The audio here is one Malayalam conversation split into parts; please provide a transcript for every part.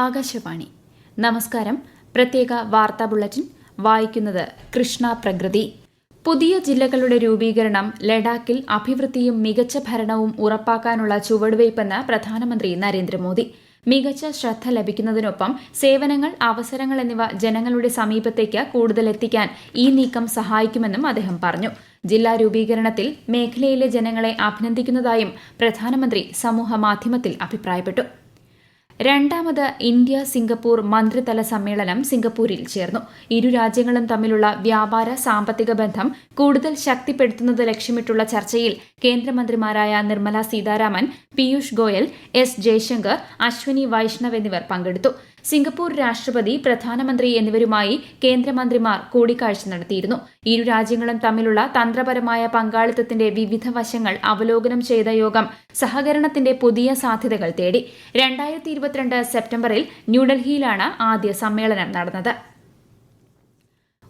ആകാശവാണി. നമസ്കാരം. പ്രത്യേക വാർത്താ ബുള്ളറ്റിൻ വായിക്കുന്നത് കൃഷ്ണ പ്രകൃതി. പുതിയ ജില്ലകളുടെ രൂപീകരണം ലഡാക്കിൽ അഭിവൃദ്ധിയും മികച്ച ഭരണവും ഉറപ്പാക്കാനുള്ള ചുവടുവയ്പ്പെന്ന് പ്രധാനമന്ത്രി നരേന്ദ്രമോദി. മികച്ച ശ്രദ്ധ ലഭിക്കുന്നതിനൊപ്പം സേവനങ്ങൾ, അവസരങ്ങൾ എന്നിവ ജനങ്ങളുടെ സമീപത്തേക്ക് കൂടുതൽ എത്തിക്കാൻ ഈ നീക്കം സഹായിക്കുമെന്നും അദ്ദേഹം പറഞ്ഞു. ജില്ലാ രൂപീകരണത്തിൽ മേഖലയിലെ ജനങ്ങളെ അഭിനന്ദിക്കുന്നതായും പ്രധാനമന്ത്രി സമൂഹമാധ്യമത്തിൽ അഭിപ്രായപ്പെട്ടു. രണ്ടാമത് ഇന്ത്യ സിംഗപ്പൂർ മന്ത്രിതല സമ്മേളനം സിംഗപ്പൂരിൽ ചേർന്നു. ഇരു രാജ്യങ്ങളും തമ്മിലുള്ള വ്യാപാര സാമ്പത്തിക ബന്ധം കൂടുതൽ ശക്തിപ്പെടുത്തുന്നത് ലക്ഷ്യമിട്ടുള്ള ചർച്ചയിൽ കേന്ദ്രമന്ത്രിമാരായ നിർമ്മല സീതാരാമൻ, പീയൂഷ് ഗോയൽ, എസ് ജയശങ്കർ, അശ്വനി വൈഷ്ണവ് എന്നിവർ പങ്കെടുത്തു. സിംഗപ്പൂർ രാഷ്ട്രപതി, പ്രധാനമന്ത്രി എന്നിവരുമായി കേന്ദ്രമന്ത്രിമാർ കൂടിക്കാഴ്ച നടത്തിയിരുന്നു. ഇരു രാജ്യങ്ങളും തമ്മിലുള്ള തന്ത്രപരമായ പങ്കാളിത്തത്തിന്റെ വിവിധ വശങ്ങൾ അവലോകനം ചെയ്ത യോഗം സഹകരണത്തിന്റെ പുതിയ സാധ്യതകൾ തേടി. 2022 സെപ്റ്റംബറിൽ ന്യൂഡൽഹിയിലാണ് ആദ്യ സമ്മേളനം നടന്നത്.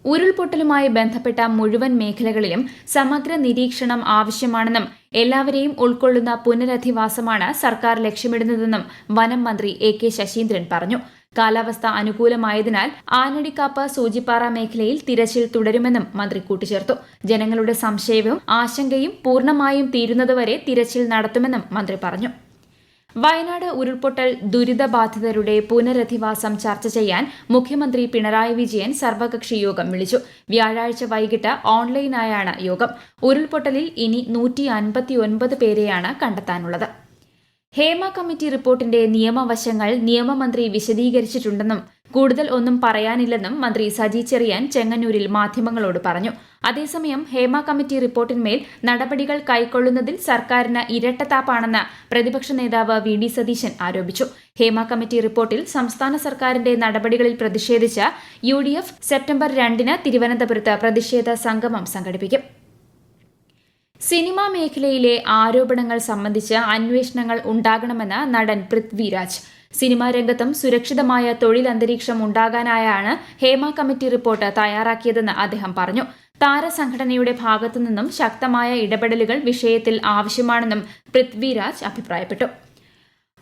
ഉരുൾപൊട്ടലുമായി ബന്ധപ്പെട്ട മുഴുവൻ മേഖലകളിലും സമഗ്ര നിരീക്ഷണം ആവശ്യമാണെന്നും എല്ലാവരെയും ഉൾക്കൊള്ളുന്ന പുനരധിവാസമാണ് സർക്കാർ ലക്ഷ്യമിടുന്നതെന്നും വനം മന്ത്രി AK ശശീന്ദ്രൻ പറഞ്ഞു. കാലാവസ്ഥ അനുകൂലമായതിനാൽ ആനടിക്കാപ്പ്, സൂചിപ്പാറ മേഖലയിൽ തിരച്ചിൽ തുടരുമെന്നും മന്ത്രി കൂട്ടിച്ചേർത്തു. ജനങ്ങളുടെ സംശയവും ആശങ്കയും പൂർണ്ണമായും തീരുന്നതുവരെ തിരച്ചിൽ നടത്തുമെന്നും മന്ത്രി പറഞ്ഞു. വയനാട് ഉരുൾപൊട്ടൽ ദുരിതബാധിതരുടെ പുനരധിവാസം ചർച്ച ചെയ്യാൻ മുഖ്യമന്ത്രി പിണറായി വിജയൻ സർവകക്ഷി യോഗം വിളിച്ചു. വ്യാഴാഴ്ച വൈകിട്ട് ഓൺലൈനായാണ് യോഗം. ഉരുൾപൊട്ടലിൽ ഇനി 159 പേരെയാണ് കണ്ടെത്താനുള്ളത്. ഹേമ കമ്മിറ്റി റിപ്പോർട്ടിന്റെ നിയമവശങ്ങൾ നിയമമന്ത്രി വിശദീകരിച്ചിട്ടുണ്ടെന്നും കൂടുതൽ ഒന്നും പറയാനില്ലെന്നും മന്ത്രി സജി ചെറിയാൻ ചെങ്ങന്നൂരിൽ മാധ്യമങ്ങളോട് പറഞ്ഞു. അതേസമയം ഹേമ കമ്മിറ്റി റിപ്പോർട്ടിന്മേൽ നടപടികൾ കൈക്കൊള്ളുന്നതിൽ സർക്കാരിന് ഇരട്ടത്താപ്പാണെന്ന് പ്രതിപക്ഷ നേതാവ് VD സതീശൻ ആരോപിച്ചു. ഹേമ കമ്മിറ്റി റിപ്പോർട്ടിൽ സംസ്ഥാന സർക്കാരിന്റെ നടപടികളിൽ പ്രതിഷേധിച്ച് UDF സെപ്റ്റംബർ 2 തിരുവനന്തപുരത്ത് പ്രതിഷേധ സംഗമം സംഘടിപ്പിക്കും. സിനിമാ മേഖലയിലെ ആരോപണങ്ങൾ സംബന്ധിച്ച് അന്വേഷണങ്ങൾ ഉണ്ടാകണമെന്ന് നടൻ പൃഥ്വിരാജ്. സിനിമാ രംഗത്തും സുരക്ഷിതമായ തൊഴിലന്തരീക്ഷം ഉണ്ടാകാനായാണ് ഹേമ കമ്മിറ്റി റിപ്പോർട്ട് തയ്യാറാക്കിയതെന്ന് അദ്ദേഹം പറഞ്ഞു. താരസംഘടനയുടെ ഭാഗത്തുനിന്നും ശക്തമായ ഇടപെടലുകൾ വിഷയത്തിൽ ആവശ്യമാണെന്നും പൃഥ്വിരാജ് അഭിപ്രായപ്പെട്ടു.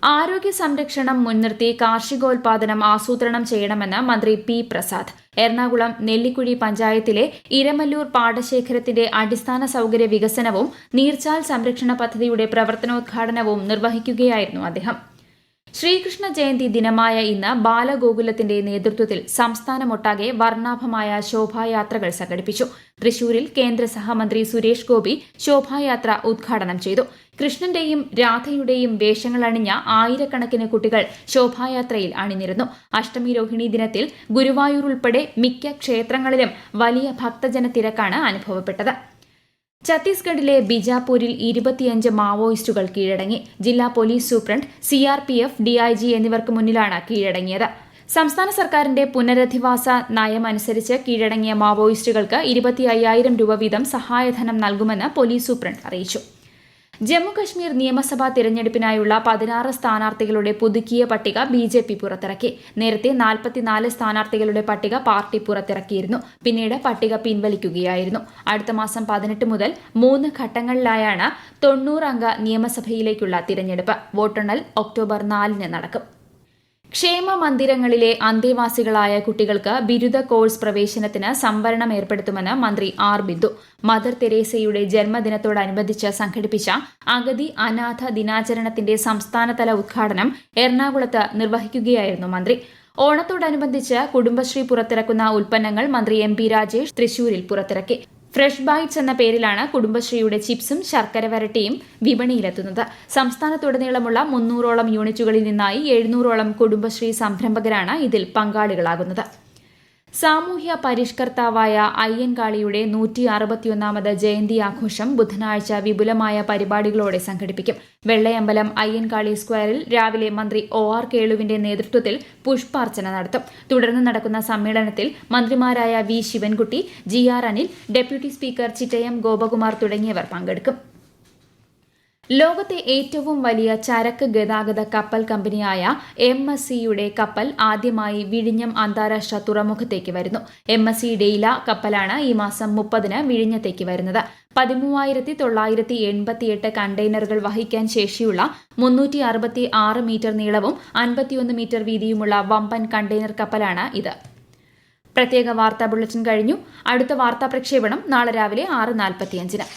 ആരോഗ്യ സംരക്ഷണം മുൻനിർത്തി കാർഷികോൽപാദനം ആസൂത്രണം ചെയ്യണമെന്ന് മന്ത്രി P പ്രസാദ്. എറണാകുളം നെല്ലിക്കുഴി പഞ്ചായത്തിലെ ഇരമല്ലൂർ പാടശേഖരത്തിന്റെ അടിസ്ഥാന സൌകര്യ വികസനവും നീർച്ചാൽ സംരക്ഷണ പദ്ധതിയുടെ പ്രവർത്തനോദ്ഘാടനവും നിർവഹിക്കുകയായിരുന്നു അദ്ദേഹം. ശ്രീകൃഷ്ണ ജയന്തി ദിനമായ ഇന്ന് ബാലഗോകുലത്തിന്റെ നേതൃത്വത്തിൽ സംസ്ഥാനമൊട്ടാകെ വർണ്ണാഭമായ ശോഭായാത്രകൾ സംഘടിപ്പിച്ചു. തൃശൂരിൽ കേന്ദ്ര സഹമന്ത്രി സുരേഷ് ഗോപി ശോഭായാത്ര ഉദ്ഘാടനം ചെയ്തു. കൃഷ്ണന്റെയും രാധയുടെയും വേഷങ്ങളണിഞ്ഞ ആയിരക്കണക്കിന് കുട്ടികൾ ശോഭായാത്രയിൽ അണിനിരന്നു. അഷ്ടമി രോഹിണി ദിനത്തിൽ ഗുരുവായൂർ ഉൾപ്പെടെ മിക്ക ക്ഷേത്രങ്ങളിലും വലിയ ഭക്തജന തിരക്കാണ് അനുഭവപ്പെട്ടത്. ഛത്തീസ്ഗഡിലെ ബിജാപൂരിൽ 25 മാവോയിസ്റ്റുകൾ കീഴടങ്ങി. ജില്ലാ പോലീസ് സൂപ്രണ്ട്, CRPF, DIG എന്നിവർക്ക് മുന്നിലാണ് കീഴടങ്ങിയത്. സംസ്ഥാന സർക്കാരിന്റെ പുനരധിവാസ നയമനുസരിച്ച് കീഴടങ്ങിയ മാവോയിസ്റ്റുകൾക്ക് 25,000 രൂപ വീതം സഹായധനം നൽകുമെന്ന് പോലീസ് സൂപ്രണ്ട് അറിയിച്ചു. ജമ്മുകശ്മീർ നിയമസഭാ തിരഞ്ഞെടുപ്പിനായുള്ള 16 സ്ഥാനാർത്ഥികളുടെ പുതുക്കിയ പട്ടിക BJP പുറത്തിറക്കി. നേരത്തെ 44 സ്ഥാനാർത്ഥികളുടെ പട്ടിക പാർട്ടി പുറത്തിറക്കിയിരുന്നു. പിന്നീട് പട്ടിക പിൻവലിക്കുകയായിരുന്നു. അടുത്ത മാസം 18 മുതൽ 3 ഘട്ടങ്ങളിലായാണ് 90 അംഗ നിയമസഭയിലേക്കുള്ള തിരഞ്ഞെടുപ്പ്. വോട്ടെണ്ണൽ ഒക്ടോബർ 4 നടക്കും. ക്ഷേമ മന്ദിരങ്ങളിലെ അന്തേവാസികളായ കുട്ടികൾക്ക് ബിരുദ കോഴ്സ് പ്രവേശനത്തിന് സംവരണം ഏർപ്പെടുത്തുമെന്ന് മന്ത്രി R ബിന്ദു. മദർ തെരേസയുടെ ജന്മദിനത്തോടനുബന്ധിച്ച് സംഘടിപ്പിച്ച അഗതി അനാഥ ദിനാചരണത്തിന്റെ സംസ്ഥാനതല ഉദ്ഘാടനം എറണാകുളത്ത് നിർവഹിക്കുകയായിരുന്നു മന്ത്രി. ഓണത്തോടനുബന്ധിച്ച് കുടുംബശ്രീ പുറത്തിറക്കുന്ന ഉൽപ്പന്നങ്ങൾ മന്ത്രി MP രാജേഷ് തൃശൂരിൽ പുറത്തിറക്കി. ഫ്രഷ് ബൈറ്റ്സ് എന്ന പേരിലാണ് കുടുംബശ്രീയുടെ ചിപ്സും ശർക്കര വരട്ടിയും വിപണിയിലെത്തുന്നത്. സംസ്ഥാനത്തുടനീളമുള്ള 300ഓളം യൂണിറ്റുകളിൽ നിന്നായി 700ഓളം കുടുംബശ്രീ സംരംഭകരാണ് ഇതിൽ പങ്കാളികളാകുന്നത്. സാമൂഹ്യ പരിഷ്കർത്താവായ അയ്യൻകാളിയുടെ 161ാമത് ജയന്തി ആഘോഷം ബുധനാഴ്ച വിപുലമായ പരിപാടികളോടെ സംഘടിപ്പിക്കും. വെള്ളയമ്പലം അയ്യൻകാളി സ്ക്വയറിൽ രാവിലെ മന്ത്രി OR കേളുവിന്റെ നേതൃത്വത്തിൽ പുഷ്പാർച്ചന നടത്തും. തുടർന്ന് നടക്കുന്ന സമ്മേളനത്തിൽ മന്ത്രിമാരായ V Sivankutty, GR Anil, deputy speaker Chittayam Gopakumar തുടങ്ങിയവർ പങ്കെടുക്കും. ലോകത്തെ ഏറ്റവും വലിയ ചരക്ക് ഗതാഗത കപ്പൽ കമ്പനിയായ MSCയുടെ കപ്പൽ ആദ്യമായി വിഴിഞ്ഞം അന്താരാഷ്ട്ര തുറമുഖത്തേക്ക് വരുന്നു. MSC ഡെയ്ല കപ്പലാണ് ഈ മാസം 30-ന് വിഴിഞ്ഞത്തേക്ക് വരുന്നത്. 13,988 കണ്ടെയ്നറുകൾ വഹിക്കാൻ ശേഷിയുള്ള 366 മീറ്റർ നീളവും 51 മീറ്റർ വീതിയുമുള്ള വമ്പൻ കണ്ടെയ്നർ കപ്പലാണ് ഇത്. പ്രത്യേക വാർത്താ ബുള്ളറ്റിൻ കഴിഞ്ഞു. അടുത്ത വാർത്താ പ്രക്ഷേപണം നാളെ രാവിലെ 6:45-ന്.